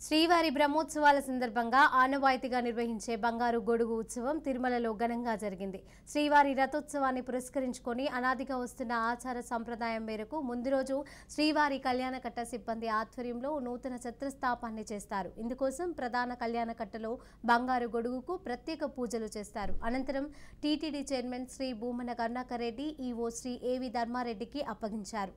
శ్రీవారి బ్రహ్మోత్సవాల సందర్భంగా ఆనవాయితీగా నిర్వహించే బంగారు గొడుగు ఉత్సవం తిరుమలలో ఘనంగా జరిగింది. శ్రీవారి రథోత్సవాన్ని పురస్కరించుకొని అనాదిగా వస్తున్న ఆచార సంప్రదాయం మేరకు ముందు రోజు శ్రీవారి కళ్యాణకట్ట సిబ్బంది ఆధ్వర్యంలో నూతన ఛత్రస్థాపన చేస్తారు. ఇందుకోసం ప్రధాన కళ్యాణకట్టలో బంగారు గొడుగుకు ప్రత్యేక పూజలు చేస్తారు. అనంతరం టీటీడీ చైర్మన్ శ్రీ భూమన కరుణాకర్ రెడ్డి, ఈవో శ్రీ ఏవి ధర్మారెడ్డికి అప్పగించారు.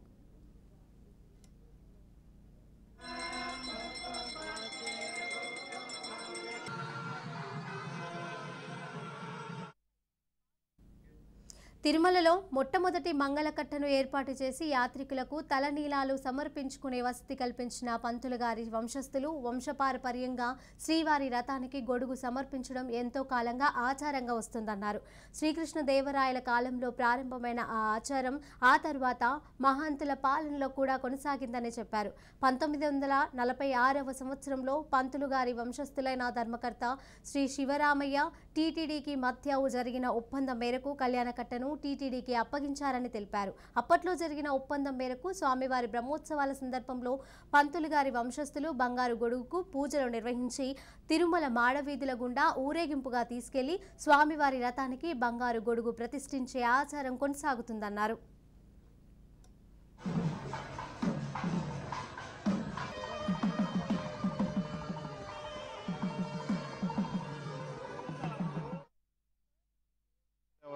తిరుమలలో మొట్టమొదటి మంగళకట్టను ఏర్పాటు చేసి యాత్రికులకు తలనీలాలు సమర్పించుకునే వసతి కల్పించిన పంతులు గారి వంశస్థులు వంశపారపర్యంగా శ్రీవారి రథానికి గొడుగు సమర్పించడం ఎంతో కాలంగా ఆచారంగా వస్తుందన్నారు. శ్రీకృష్ణదేవరాయల కాలంలో ప్రారంభమైన ఆ ఆచారం ఆ తర్వాత మహాంతుల పాలనలో కూడా కొనసాగిందని చెప్పారు. 1946వ సంవత్సరంలో పంతులు గారి వంశస్థులైన ధర్మకర్త శ్రీ శివరామయ్య టీటీడీకి మధ్య జరిగిన ఒప్పందం మేరకు కళ్యాణకట్టను టీటీడీకి అప్పగించారని తెలిపారు. అప్పట్లో జరిగిన ఒప్పందం మేరకు స్వామివారి బ్రహ్మోత్సవాల సందర్భంలో పంతులు గారి వంశస్థులు బంగారు గొడుగుకు పూజలు నిర్వహించి తిరుమల మాడవీధుల గుండా ఊరేగింపుగా తీసుకెళ్లి స్వామివారి రథానికి బంగారు గొడుగు ప్రతిష్ఠించే ఆచారం కొనసాగుతుందన్నారు.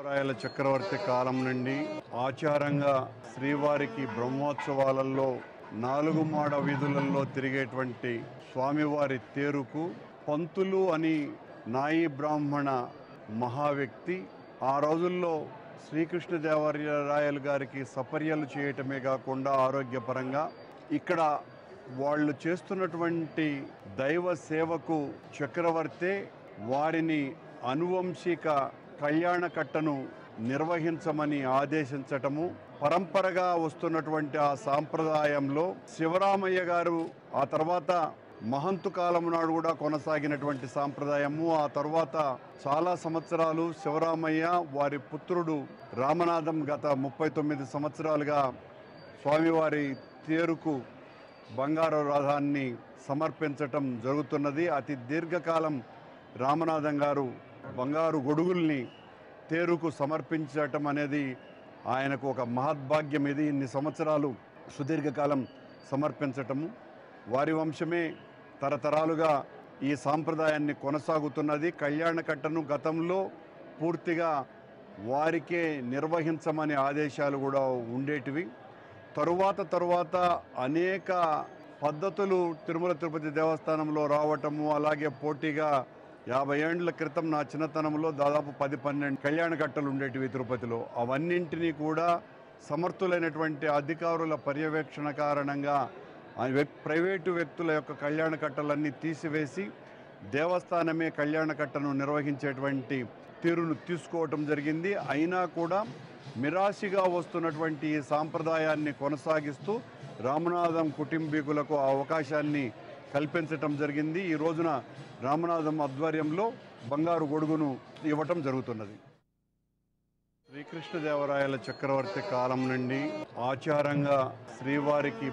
రాయల చక్రవర్తి కాలం నుండి ఆచారంగా శ్రీవారికి బ్రహ్మోత్సవాలలో 4 మాడ వీధులలో తిరిగేటువంటి స్వామివారి తేరుకు పంతులు అని నాయి బ్రాహ్మణ మహావ్యక్తి ఆ రోజుల్లో శ్రీకృష్ణదేవరాయలు గారికి సపర్యలు చేయటమే కాకుండా ఆరోగ్యపరంగా ఇక్కడ వాళ్ళు చేస్తున్నటువంటి దైవ సేవకు చక్రవర్తే వారిని అనువంశిక కళ్యాణకట్టను నిర్వహించమని ఆదేశించటము పరంపరగా వస్తున్నటువంటి ఆ సాంప్రదాయంలో శివరామయ్య గారు ఆ తర్వాత మహంతు కాలం నాడు కూడా కొనసాగినటువంటి సాంప్రదాయము. ఆ తర్వాత చాలా సంవత్సరాలు శివరామయ్య వారి పుత్రుడు రామనాథం గత 39 సంవత్సరాలుగా స్వామివారి తేరుకు బంగారు రథాన్ని సమర్పించటం జరుగుతున్నది. అతి దీర్ఘకాలం రామనాథం గారు బంగారు గొడుగుల్ని తేరుకు సమర్పించటం అనేది ఆయనకు ఒక మహద్భాగ్యం. ఇది ఇన్ని సంవత్సరాలు సుదీర్ఘకాలం సమర్పించటము వారి వంశమే తరతరాలుగా ఈ సాంప్రదాయాన్ని కొనసాగుతున్నది. కళ్యాణకట్టను గతంలో పూర్తిగా వారికే నిర్వహించమని ఆదేశాలు కూడా ఉండేటివి. తరువాత అనేక పద్ధతులు తిరుమల తిరుపతి దేవస్థానంలో రావటము, అలాగే పోటీగా 50 ఏళ్ల క్రితం నా చిన్నతనంలో దాదాపు 10-12 కళ్యాణకట్టలు ఉండేటివి తిరుపతిలో. అవన్నింటినీ కూడా సమర్థులైనటువంటి అధికారుల పర్యవేక్షణ కారణంగా ప్రైవేటు వ్యక్తుల యొక్క కళ్యాణకట్టలన్నీ తీసివేసి దేవస్థానమే కళ్యాణకట్టను నిర్వహించేటువంటి తీరును తీసుకోవటం జరిగింది. అయినా కూడా మిరాసిగా వస్తున్నటువంటి ఈ సాంప్రదాయాన్ని కొనసాగిస్తూ రామనాథం కుటుంబీకులకు ఆ అవకాశాన్ని కల్పించటం జరిగింది. ఈ రోజున రామనాథం ఆధ్వర్యంలో బంగారు గొడుగును ఇవ్వటం జరుగుతున్నది. శ్రీకృష్ణదేవరాయల చక్రవర్తి కాలం నుండి ఆచారంగా శ్రీవారికి